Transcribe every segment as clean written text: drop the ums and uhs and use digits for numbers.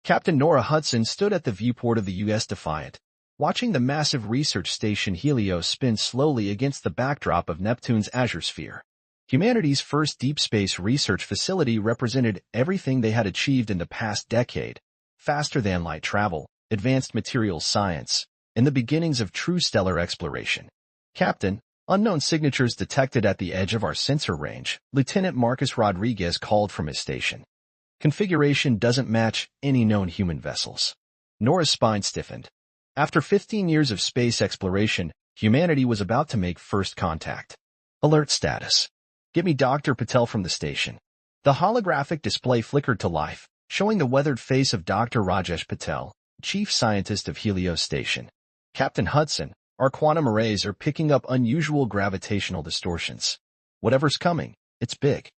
Captain Nora Hudson stood at the viewport of the U.S. Defiant, watching the massive research station Helios spin slowly against the backdrop of Neptune's azure sphere. Humanity's first deep space research facility represented everything they had achieved in the past decade: faster-than-light travel, advanced materials science, and the beginnings of true stellar exploration. Captain, unknown signatures detected at the edge of our sensor range, Lieutenant Marcus Rodriguez called from his station. Configuration doesn't match any known human vessels. Nora's spine stiffened. After 15 years of space exploration, humanity was about to make first contact. Alert status. Get me Dr. Patel from the station. The holographic display flickered to life, showing the weathered face of Dr. Rajesh Patel, chief scientist of Helios Station. Captain Hudson, our quantum arrays are picking up unusual gravitational distortions. Whatever's coming, it's big.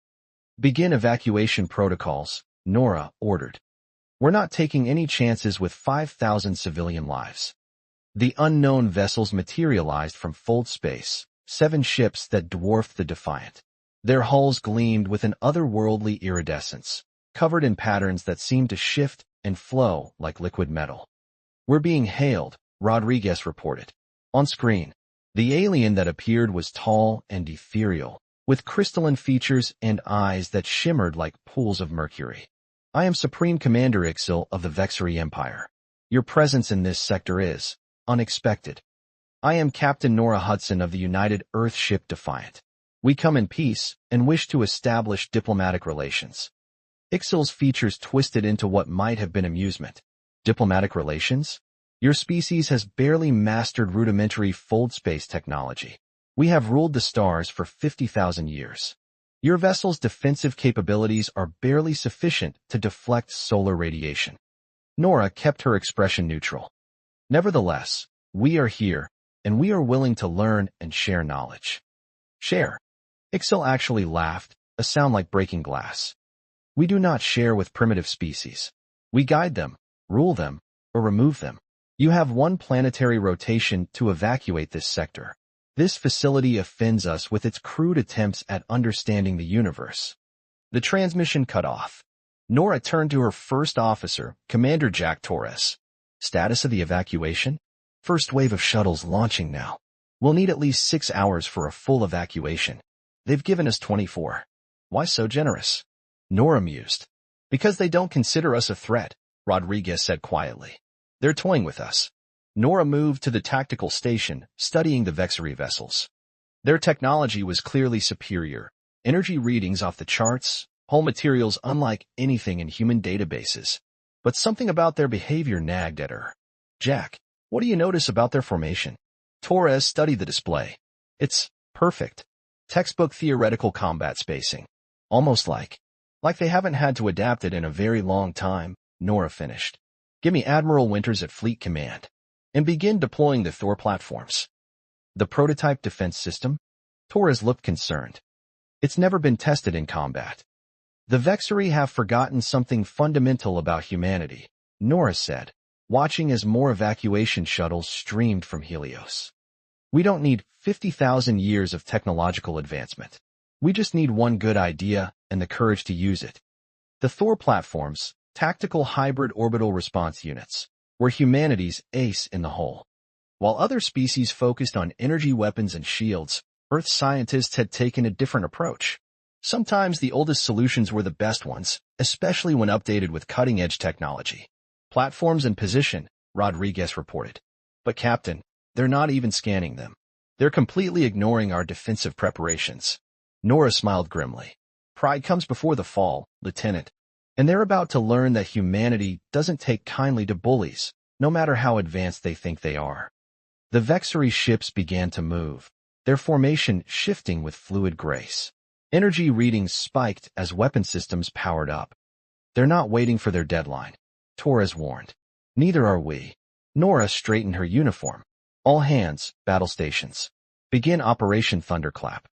Begin evacuation protocols, Nora ordered. We're not taking any chances with 5,000 civilian lives. The unknown vessels materialized from fold space, 7 ships that dwarfed the Defiant. Their hulls gleamed with an otherworldly iridescence, covered in patterns that seemed to shift and flow like liquid metal. We're being hailed, Rodriguez reported. On screen, the alien that appeared was tall and ethereal, with crystalline features and eyes that shimmered like pools of mercury. I am Supreme Commander Ixil of the Vexery Empire. Your presence in this sector is unexpected. I am Captain Nora Hudson of the United Earth ship Defiant. We come in peace and wish to establish diplomatic relations. Ixil's features twisted into what might have been amusement. Diplomatic relations? Your species has barely mastered rudimentary fold space technology. We have ruled the stars for 50,000 years. Your vessel's defensive capabilities are barely sufficient to deflect solar radiation. Nora kept her expression neutral. Nevertheless, we are here, and we are willing to learn and share knowledge. Share. Ixil actually laughed, a sound like breaking glass. We do not share with primitive species. We guide them, rule them, or remove them. You have one planetary rotation to evacuate this sector. This facility offends us with its crude attempts at understanding the universe. The transmission cut off. Nora turned to her first officer, Commander Jack Torres. Status of the evacuation? First wave of shuttles launching now. We'll need at least 6 hours for a full evacuation. They've given us 24. Why so generous? Nora mused. Because they don't consider us a threat, Rodriguez said quietly. They're toying with us. Nora moved to the tactical station, studying the Vexery vessels. Their technology was clearly superior. Energy readings off the charts, hull materials unlike anything in human databases. But something about their behavior nagged at her. Jack, what do you notice about their formation? Torres studied the display. It's perfect. Textbook theoretical combat spacing. Almost like they haven't had to adapt it in a very long time, Nora finished. Give me Admiral Winters at Fleet Command. And begin deploying the Thor platforms. The prototype defense system? Torres looked concerned. It's never been tested in combat. The Vexery have forgotten something fundamental about humanity, Nora said, watching as more evacuation shuttles streamed from Helios. We don't need 50,000 years of technological advancement. We just need one good idea and the courage to use it. The Thor platforms, tactical hybrid orbital response units, were humanity's ace in the hole. While other species focused on energy weapons and shields, Earth scientists had taken a different approach. Sometimes the oldest solutions were the best ones, especially when updated with cutting-edge technology. Platforms in position, Rodriguez reported. But Captain, they're not even scanning them. They're completely ignoring our defensive preparations. Nora smiled grimly. Pride comes before the fall, Lieutenant. And they're about to learn that humanity doesn't take kindly to bullies, no matter how advanced they think they are. The Vexery ships began to move, their formation shifting with fluid grace. Energy readings spiked as weapon systems powered up. They're not waiting for their deadline, Torres warned. Neither are we. Nora straightened her uniform. All hands, battle stations. Begin Operation Thunderclap.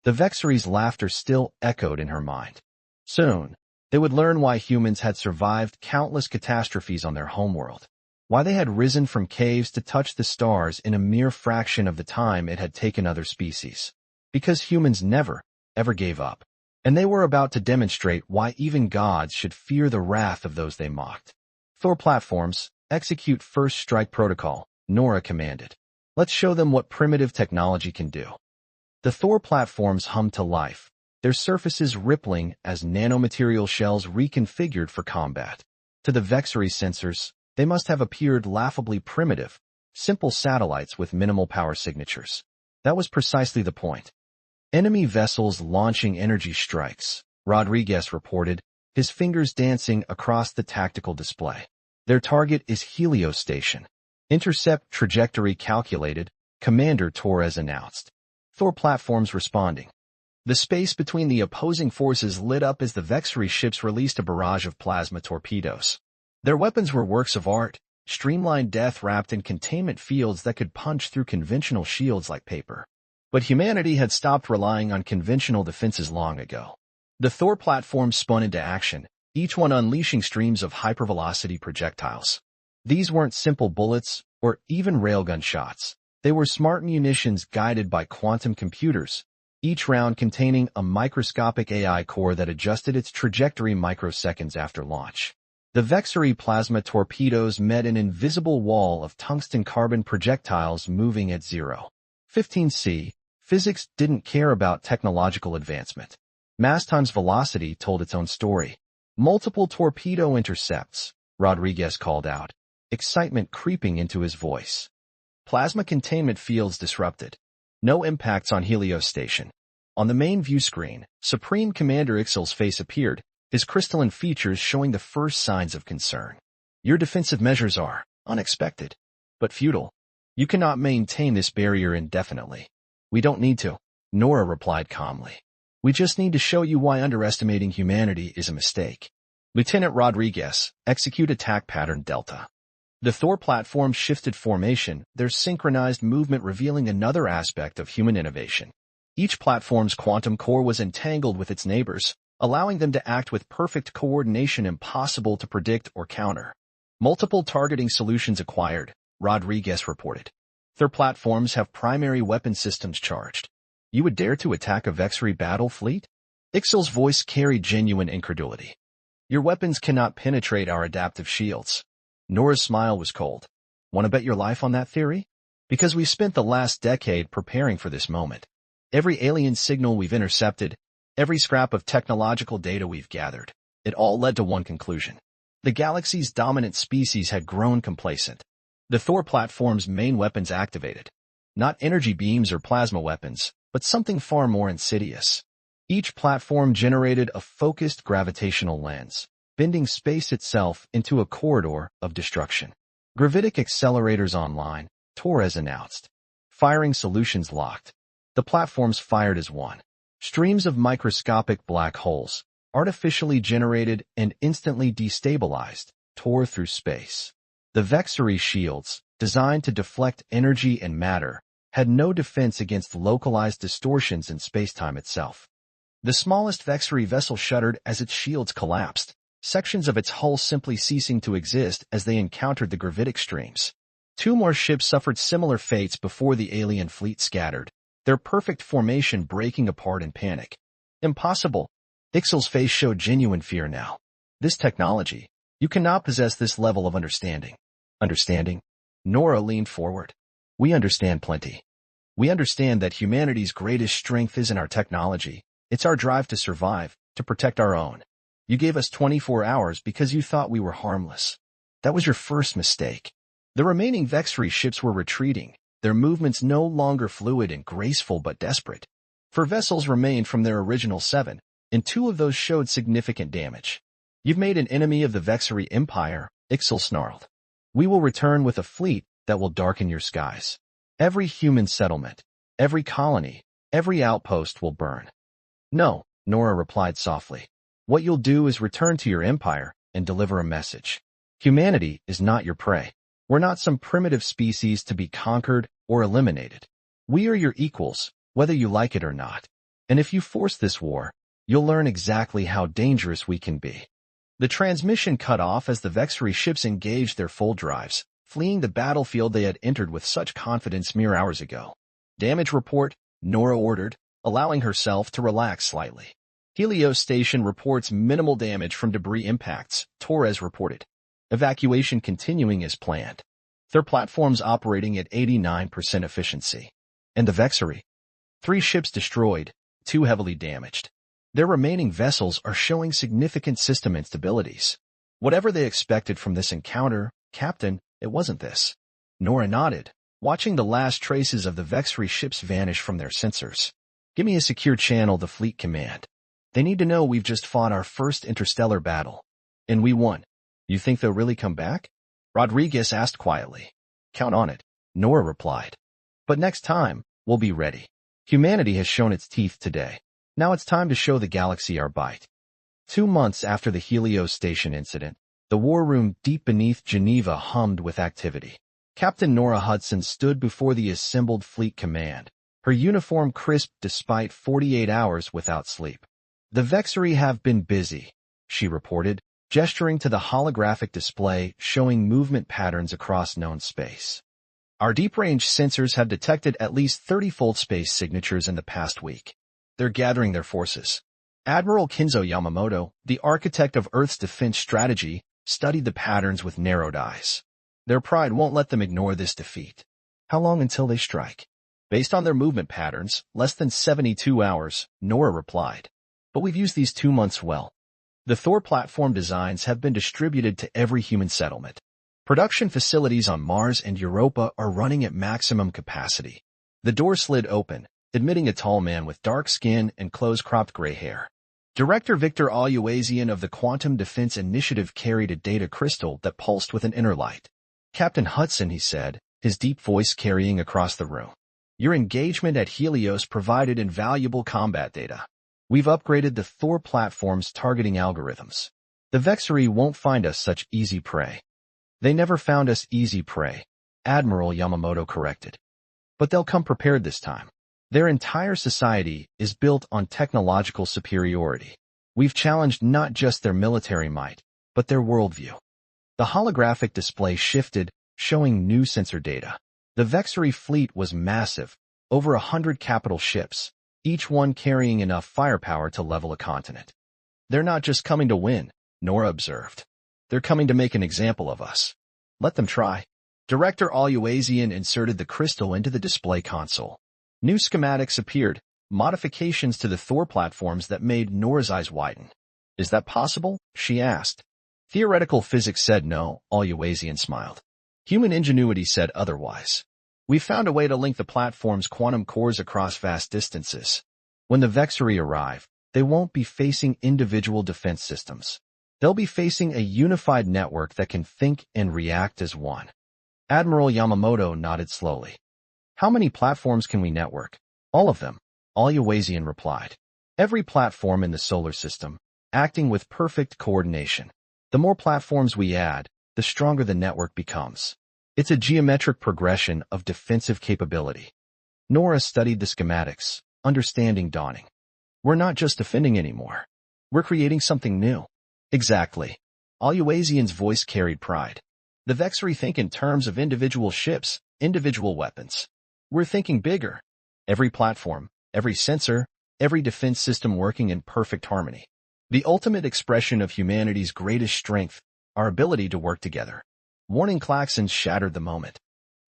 The Vexery's laughter still echoed in her mind. Soon, they would learn why humans had survived countless catastrophes on their homeworld, why they had risen from caves to touch the stars in a mere fraction of the time it had taken other species. Because humans never, ever gave up, and they were about to demonstrate why even gods should fear the wrath of those they mocked. Thor platforms, execute first strike protocol, Nora commanded. Let's show them what primitive technology can do. The Thor platforms hummed to life, their surfaces rippling as nanomaterial shells reconfigured for combat. To the Vexery sensors, they must have appeared laughably primitive, simple satellites with minimal power signatures. That was precisely the point. Enemy vessels launching energy strikes, Rodriguez reported, his fingers dancing across the tactical display. Their target is Helios Station. Intercept trajectory calculated, Commander Torres announced. Thor platforms responding. The space between the opposing forces lit up as the Vexery ships released a barrage of plasma torpedoes. Their weapons were works of art, streamlined death wrapped in containment fields that could punch through conventional shields like paper. But humanity had stopped relying on conventional defenses long ago. The Thor platforms spun into action, each one unleashing streams of hypervelocity projectiles. These weren't simple bullets or even railgun shots. They were smart munitions guided by quantum computers, each round containing a microscopic AI core that adjusted its trajectory microseconds after launch. The Vexery plasma torpedoes met an invisible wall of tungsten-carbon projectiles moving at 0.15 Physics didn't care about technological advancement. Mass times velocity told its own story. Multiple torpedo intercepts, Rodriguez called out, excitement creeping into his voice. Plasma containment fields disrupted. No impacts on Helios Station. On the main view screen, Supreme Commander Ixal's face appeared, his crystalline features showing the first signs of concern. Your defensive measures are unexpected, but futile. You cannot maintain this barrier indefinitely. We don't need to, Nora replied calmly. We just need to show you why underestimating humanity is a mistake. Lieutenant Rodriguez, execute attack pattern Delta. The Thor platforms shifted formation, their synchronized movement revealing another aspect of human innovation. Each platform's quantum core was entangled with its neighbors, allowing them to act with perfect coordination impossible to predict or counter. Multiple targeting solutions acquired, Rodriguez reported. Their platforms have primary weapon systems charged. You would dare to attack a Vexery battle fleet? Ixal's voice carried genuine incredulity. Your weapons cannot penetrate our adaptive shields. Nora's smile was cold. Want to bet your life on that theory? Because we spent the last decade preparing for this moment. Every alien signal we've intercepted, every scrap of technological data we've gathered, it all led to one conclusion. The galaxy's dominant species had grown complacent. The Thor platform's main weapons activated. Not energy beams or plasma weapons, but something far more insidious. Each platform generated a focused gravitational lens, bending space itself into a corridor of destruction. Gravitic accelerators online, Torres announced. Firing solutions locked. The platforms fired as one. Streams of microscopic black holes, artificially generated and instantly destabilized, tore through space. The Vexery shields, designed to deflect energy and matter, had no defense against localized distortions in spacetime itself. The smallest Vexery vessel shuddered as its shields collapsed, sections of its hull simply ceasing to exist as they encountered the gravitic streams. Two more ships suffered similar fates before the alien fleet scattered, their perfect formation breaking apart in panic. Impossible. Ixal's face showed genuine fear now. This technology, you cannot possess this level of understanding. Understanding? Nora leaned forward. We understand plenty. We understand that humanity's greatest strength isn't our technology. It's our drive to survive, to protect our own. You gave us 24 hours because you thought we were harmless. That was your first mistake. The remaining Vexery ships were retreating, their movements no longer fluid and graceful but desperate. 4 vessels remained from their original 7, and 2 of those showed significant damage. You've made an enemy of the Vexery Empire, Ixal snarled. We will return with a fleet that will darken your skies. Every human settlement, every colony, every outpost will burn. No, Nora replied softly. What you'll do is return to your empire and deliver a message. Humanity is not your prey. We're not some primitive species to be conquered or eliminated. We are your equals, whether you like it or not. And if you force this war, you'll learn exactly how dangerous we can be. The transmission cut off as the Vexery ships engaged their full drives, fleeing the battlefield they had entered with such confidence mere hours ago. Damage report, Nora ordered, allowing herself to relax slightly. Helios Station reports minimal damage from debris impacts, Torres reported. Evacuation continuing as planned. Their platforms operating at 89% efficiency. And the Vexery? 3 ships destroyed, 2 heavily damaged. Their remaining vessels are showing significant system instabilities. Whatever they expected from this encounter, Captain, it wasn't this. Nora nodded, watching the last traces of the Vexery ships vanish from their sensors. Give me a secure channel to Fleet Command. They need to know we've just fought our first interstellar battle. And we won. You think they'll really come back? Rodriguez asked quietly. Count on it, Nora replied. But next time, we'll be ready. Humanity has shown its teeth today. Now it's time to show the galaxy our bite. 2 months after the Helios Station incident, the war room deep beneath Geneva hummed with activity. Captain Nora Hudson stood before the assembled Fleet Command, her uniform crisp despite 48 hours without sleep. The Vexery have been busy, she reported, gesturing to the holographic display showing movement patterns across known space. Our deep-range sensors have detected at least 30-fold space signatures in the past week. They're gathering their forces. Admiral Kinzo Yamamoto, the architect of Earth's defense strategy, studied the patterns with narrowed eyes. Their pride won't let them ignore this defeat. How long until they strike? Based on their movement patterns, less than 72 hours, Nora replied. But we've used these 2 months well. The Thor platform designs have been distributed to every human settlement. Production facilities on Mars and Europa are running at maximum capacity. The door slid open, admitting a tall man with dark skin and close-cropped gray hair. Director Victor Aluazian of the Quantum Defense Initiative carried a data crystal that pulsed with an inner light. Captain Hudson, he said, his deep voice carrying across the room. Your engagement at Helios provided invaluable combat data. We've upgraded the Thor platform's targeting algorithms. The Vexery won't find us such easy prey. They never found us easy prey, Admiral Yamamoto corrected. But they'll come prepared this time. Their entire society is built on technological superiority. We've challenged not just their military might, but their worldview. The holographic display shifted, showing new sensor data. The Vexery fleet was massive, over 100 capital ships, each one carrying enough firepower to level a continent. They're not just coming to win, Nora observed. They're coming to make an example of us. Let them try. Director Aluazian inserted the crystal into the display console. New schematics appeared, modifications to the Thor platforms that made Nora's eyes widen. Is that possible? She asked. Theoretical physics said no, Aluazian smiled. Human ingenuity said otherwise. We found a way to link the platform's quantum cores across vast distances. When the Vexery arrive, they won't be facing individual defense systems. They'll be facing a unified network that can think and react as one. Admiral Yamamoto nodded slowly. How many platforms can we network? All of them, Aluazian replied. Every platform in the solar system, acting with perfect coordination. The more platforms we add, the stronger the network becomes. It's a geometric progression of defensive capability. Nora studied the schematics, understanding dawning. We're not just defending anymore. We're creating something new. Exactly. Aluazian's voice carried pride. The Vexery think in terms of individual ships, individual weapons. We're thinking bigger. Every platform, every sensor, every defense system working in perfect harmony. The ultimate expression of humanity's greatest strength, our ability to work together. Warning klaxons shattered the moment.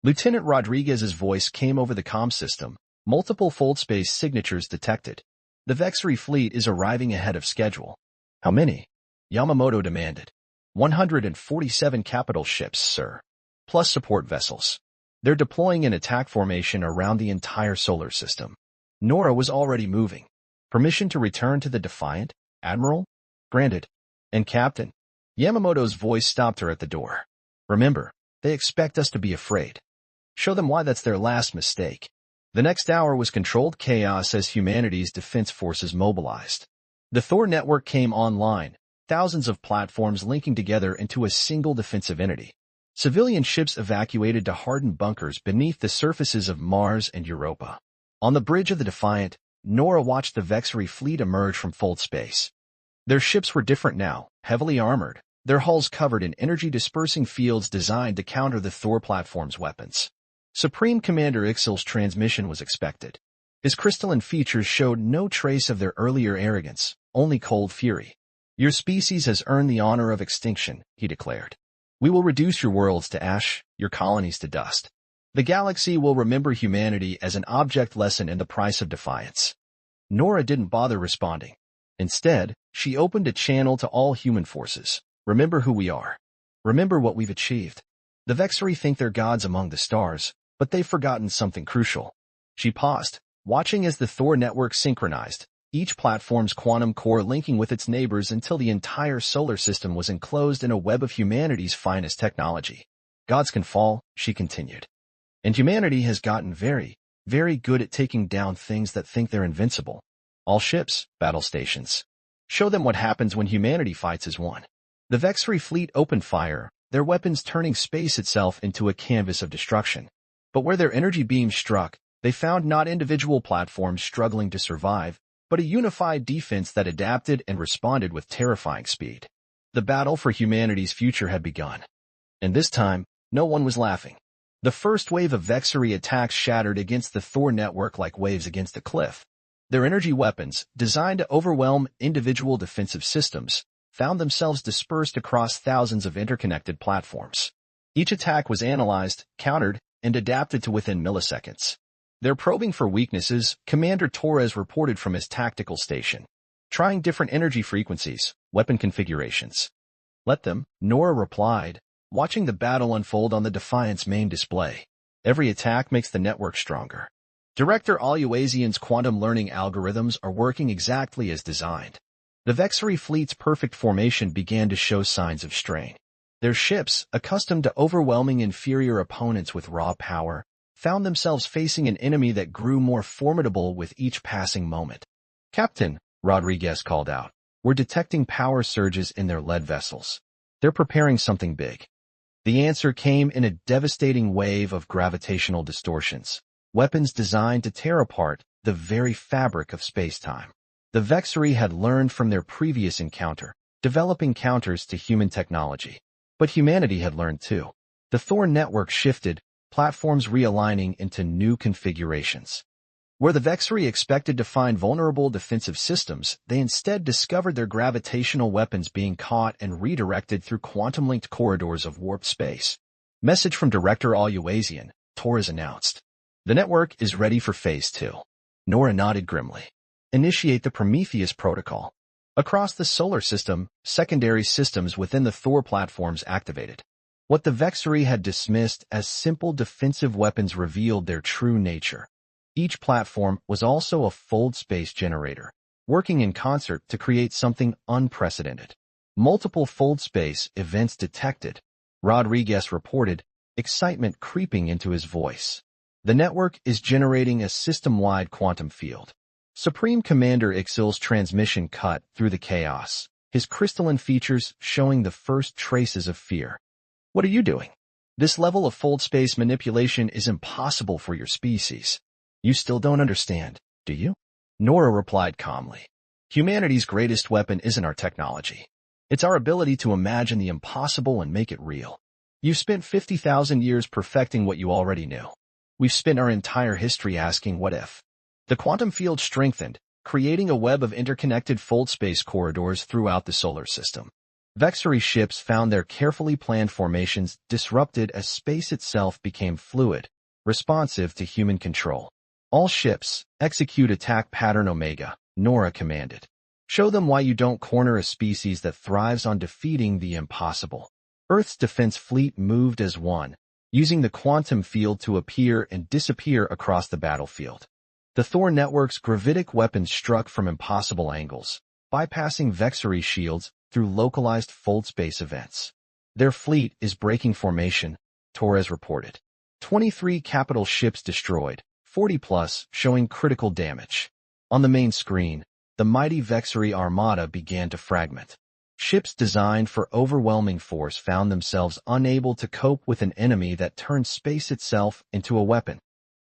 Lieutenant Rodriguez's voice came over the comm system, multiple fold space signatures detected. The Vexery fleet is arriving ahead of schedule. How many? Yamamoto demanded. 147 capital ships, sir. Plus support vessels. They're deploying an attack formation around the entire solar system. Nora was already moving. Permission to return to the Defiant, Admiral? Granted. And Captain? Yamamoto's voice stopped her at the door. Remember, they expect us to be afraid. Show them why that's their last mistake. The next hour was controlled chaos as humanity's defense forces mobilized. The Thor network came online, thousands of platforms linking together into a single defensive entity. Civilian ships evacuated to hardened bunkers beneath the surfaces of Mars and Europa. On the bridge of the Defiant, Nora watched the Vexery fleet emerge from fold space. Their ships were different now, heavily armored, their hulls covered in energy-dispersing fields designed to counter the Thor platform's weapons. Supreme Commander Ixil's transmission was expected. His crystalline features showed no trace of their earlier arrogance, only cold fury. Your species has earned the honor of extinction, he declared. We will reduce your worlds to ash, your colonies to dust. The galaxy will remember humanity as an object lesson in the price of defiance. Nora didn't bother responding. Instead, she opened a channel to all human forces. Remember who we are. Remember what we've achieved. The Vexari think they're gods among the stars, but they've forgotten something crucial. She paused, watching as the Thor network synchronized, each platform's quantum core linking with its neighbors until the entire solar system was enclosed in a web of humanity's finest technology. Gods can fall, she continued. And humanity has gotten very, very good at taking down things that think they're invincible. All ships, battle stations. Show them what happens when humanity fights as one. The Vexari fleet opened fire, their weapons turning space itself into a canvas of destruction. But where their energy beams struck, they found not individual platforms struggling to survive, but a unified defense that adapted and responded with terrifying speed. The battle for humanity's future had begun. And this time, no one was laughing. The first wave of Vexari attacks shattered against the Thor network like waves against a cliff. Their energy weapons, designed to overwhelm individual defensive systems, found themselves dispersed across thousands of interconnected platforms. Each attack was analyzed, countered, and adapted to within milliseconds. Their probing for weaknesses, Commander Torres reported from his tactical station, trying different energy frequencies, weapon configurations. Let them, Nora replied, watching the battle unfold on the Defiant's main display. Every attack makes the network stronger. Director Aluazian's quantum learning algorithms are working exactly as designed. The Vexari fleet's perfect formation began to show signs of strain. Their ships, accustomed to overwhelming inferior opponents with raw power, found themselves facing an enemy that grew more formidable with each passing moment. Captain, Rodriguez called out, we're detecting power surges in their lead vessels. They're preparing something big. The answer came in a devastating wave of gravitational distortions, weapons designed to tear apart the very fabric of space-time. The Vexari had learned from their previous encounter, developing counters to human technology. But humanity had learned too. The Thor network shifted, platforms realigning into new configurations. Where the Vexari expected to find vulnerable defensive systems, they instead discovered their gravitational weapons being caught and redirected through quantum-linked corridors of warped space. Message from Director Aluazian, Torres announced. The network is ready for Phase 2. Nora nodded grimly. Initiate the Prometheus protocol. Across the solar system, secondary systems within the Thor platforms activated. What the Vexari had dismissed as simple defensive weapons revealed their true nature. Each platform was also a fold space generator, working in concert to create something unprecedented. Multiple fold space events detected, Rodriguez reported, excitement creeping into his voice. The network is generating a system-wide quantum field. Supreme Commander Ixil's transmission cut through the chaos, his crystalline features showing the first traces of fear. What are you doing? This level of fold space manipulation is impossible for your species. You still don't understand, do you? Nora replied calmly. Humanity's greatest weapon isn't our technology. It's our ability to imagine the impossible and make it real. You've spent 50,000 years perfecting what you already knew. We've spent our entire history asking what if. The quantum field strengthened, creating a web of interconnected fold space corridors throughout the solar system. Vexari ships found their carefully planned formations disrupted as space itself became fluid, responsive to human control. All ships, execute attack pattern Omega, Nora commanded. Show them why you don't corner a species that thrives on defeating the impossible. Earth's defense fleet moved as one, using the quantum field to appear and disappear across the battlefield. The Thor network's gravitic weapons struck from impossible angles, bypassing Vexari shields through localized fold space events. Their fleet is breaking formation, Torres reported. 23 capital ships destroyed, 40+ showing critical damage. On the main screen, the mighty Vexari armada began to fragment. Ships designed for overwhelming force found themselves unable to cope with an enemy that turned space itself into a weapon.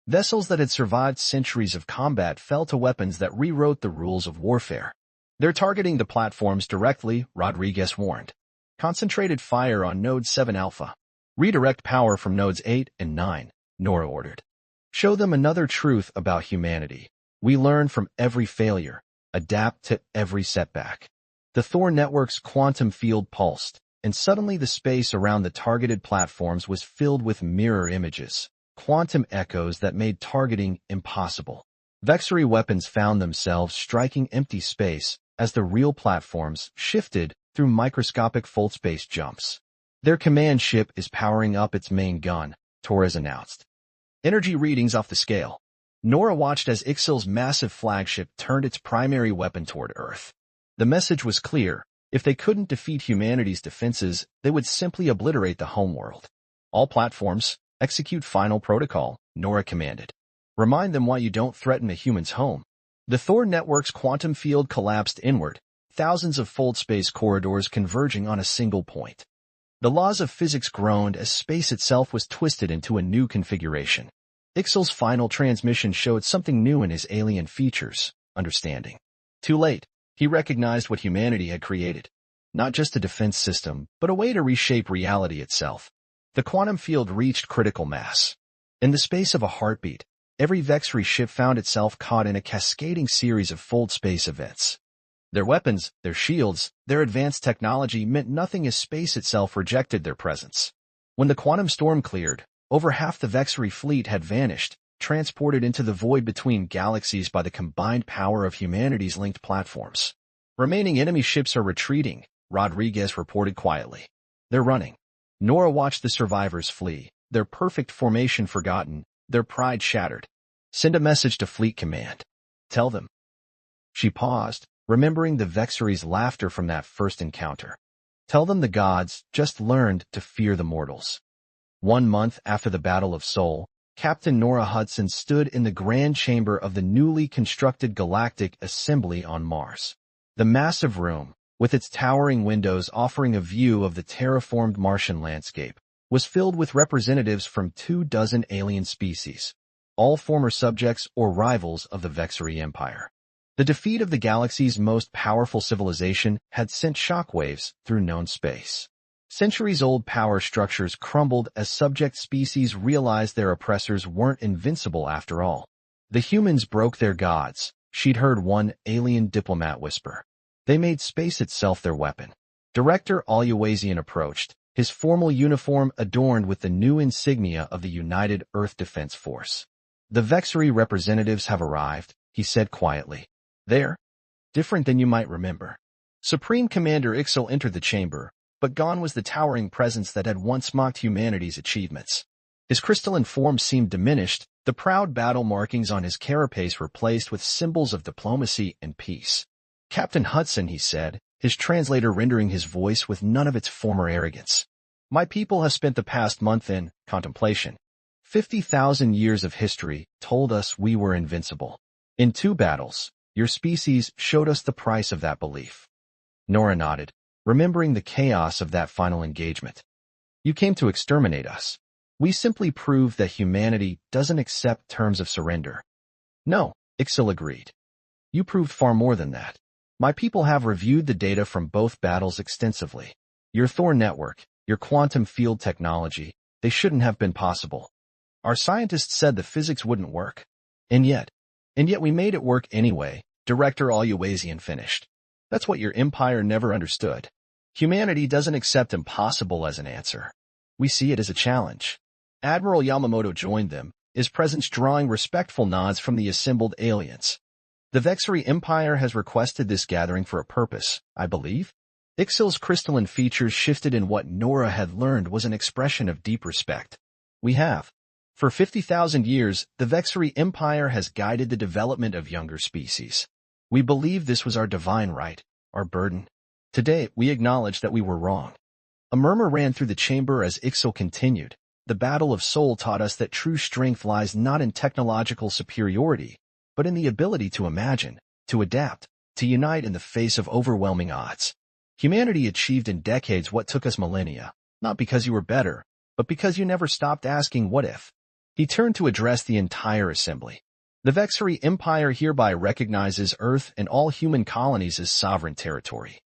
Vessels that had survived centuries of combat fell to weapons that rewrote the rules of warfare. They're targeting the platforms directly, Rodriguez warned. Concentrated fire on Node 7 Alpha. Redirect power from Nodes 8 and 9, Nora ordered. Show them another truth about humanity. We learn from every failure, adapt to every setback. The Thor network's quantum field pulsed, and suddenly the space around the targeted platforms was filled with mirror images, quantum echoes that made targeting impossible. Vexury weapons found themselves striking empty space as the real platforms shifted through microscopic fold-space jumps. Their command ship is powering up its main gun, Torres announced. Energy readings off the scale. Nora watched as Ixil's massive flagship turned its primary weapon toward Earth. The message was clear. If they couldn't defeat humanity's defenses, they would simply obliterate the homeworld. All platforms, execute final protocol, Nora commanded. Remind them why you don't threaten a human's home. The Thor network's quantum field collapsed inward, thousands of fold-space corridors converging on a single point. The laws of physics groaned as space itself was twisted into a new configuration. Ixil's final transmission showed something new in his alien features, understanding. Too late, he recognized what humanity had created. Not just a defense system, but a way to reshape reality itself. The quantum field reached critical mass. In the space of a heartbeat, every Vexury ship found itself caught in a cascading series of fold-space events. Their weapons, their shields, their advanced technology meant nothing as space itself rejected their presence. When the quantum storm cleared, over half the Vexury fleet had vanished, transported into the void between galaxies by the combined power of humanity's linked platforms. Remaining enemy ships are retreating, Rodriguez reported quietly. They're running. Nora watched the survivors flee, their perfect formation forgotten, their pride shattered. Send a message to Fleet Command. Tell them. She paused, remembering the Vexury's laughter from that first encounter. Tell them the gods just learned to fear the mortals. 1 month after the Battle of Sol, Captain Nora Hudson stood in the grand chamber of the newly constructed Galactic assembly on Mars. The massive room, with its towering windows offering a view of the terraformed Martian landscape, was filled with representatives from 24 alien species, all former subjects or rivals of the Vexury Empire. The defeat of the galaxy's most powerful civilization had sent shockwaves through known space. Centuries-old power structures crumbled as subject species realized their oppressors weren't invincible after all. The humans broke their gods, she'd heard one alien diplomat whisper. They made space itself their weapon. Director Aluwazian approached, his formal uniform adorned with the new insignia of the United Earth Defense Force. The Vexury representatives have arrived, he said quietly. They're different than you might remember. Supreme Commander Ixil entered the chamber, but gone was the towering presence that had once mocked humanity's achievements. His crystalline form seemed diminished, the proud battle markings on his carapace replaced with symbols of diplomacy and peace. Captain Hudson, he said, his translator rendering his voice with none of its former arrogance. My people have spent the past month in contemplation. 50,000 years of history told us we were invincible. In 2 battles, your species showed us the price of that belief. Nora nodded, remembering the chaos of that final engagement. You came to exterminate us. We simply proved that humanity doesn't accept terms of surrender. No, Ixil agreed. You proved far more than that. My people have reviewed the data from both battles extensively. Your Thor network, your quantum field technology, they shouldn't have been possible. Our scientists said the physics wouldn't work. And yet we made it work anyway, Director Aluwazian finished. That's what your empire never understood. Humanity doesn't accept impossible as an answer. We see it as a challenge. Admiral Yamamoto joined them, his presence drawing respectful nods from the assembled aliens. The Vexury Empire has requested this gathering for a purpose, I believe. Ixil's crystalline features shifted in what Nora had learned was an expression of deep respect. We have. For 50,000 years, the Vexury Empire has guided the development of younger species. We believe this was our divine right, our burden. Today, we acknowledge that we were wrong. A murmur ran through the chamber as Ixil continued. The Battle of Sol taught us that true strength lies not in technological superiority, but in the ability to imagine, to adapt, to unite in the face of overwhelming odds. Humanity achieved in decades what took us millennia, not because you were better, but because you never stopped asking what if. He turned to address the entire assembly. The Vexury Empire hereby recognizes Earth and all human colonies as sovereign territory.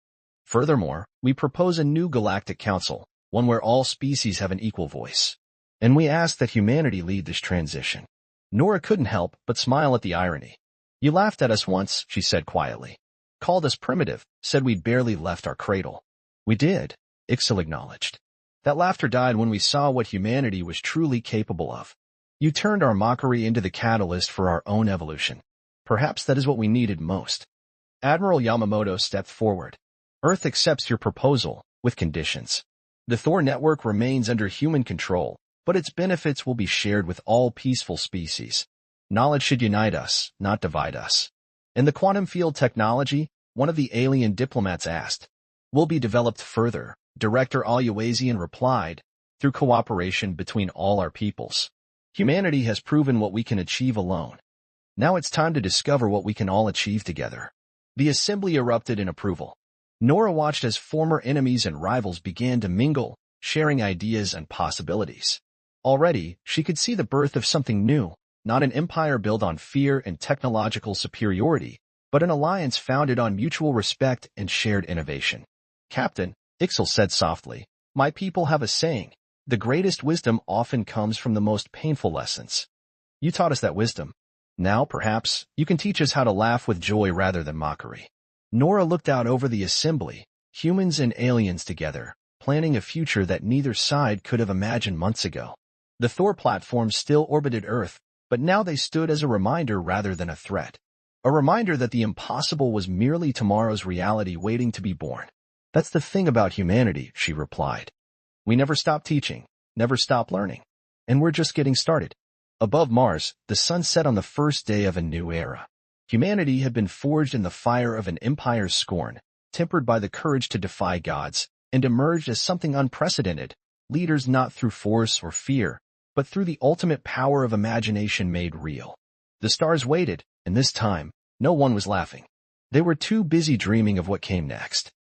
Furthermore, we propose a new galactic council, one where all species have an equal voice. And we ask that humanity lead this transition. Nora couldn't help but smile at the irony. You laughed at us once, she said quietly. Called us primitive, said we'd barely left our cradle. We did. Ixal acknowledged. That laughter died when we saw what humanity was truly capable of. You turned our mockery into the catalyst for our own evolution. Perhaps that is what we needed most. Admiral Yamamoto stepped forward. Earth accepts your proposal, with conditions. The Thor network remains under human control, but its benefits will be shared with all peaceful species. Knowledge should unite us, not divide us. In the quantum field technology, one of the alien diplomats asked, will be developed further, Director Aluazian replied, through cooperation between all our peoples. Humanity has proven what we can achieve alone. Now it's time to discover what we can all achieve together. The assembly erupted in approval. Nora watched as former enemies and rivals began to mingle, sharing ideas and possibilities. Already, she could see the birth of something new, not an empire built on fear and technological superiority, but an alliance founded on mutual respect and shared innovation. Captain, Ixal said softly, my people have a saying, the greatest wisdom often comes from the most painful lessons. You taught us that wisdom. Now, perhaps, you can teach us how to laugh with joy rather than mockery. Nora looked out over the assembly, humans and aliens together, planning a future that neither side could have imagined months ago. The Thor platform still orbited Earth, but now they stood as a reminder rather than a threat. A reminder that the impossible was merely tomorrow's reality waiting to be born. That's the thing about humanity, she replied. We never stop teaching, never stop learning. And we're just getting started. Above Mars, the sun set on the first day of a new era. Humanity had been forged in the fire of an empire's scorn, tempered by the courage to defy gods, and emerged as something unprecedented, leaders not through force or fear, but through the ultimate power of imagination made real. The stars waited, and this time, no one was laughing. They were too busy dreaming of what came next.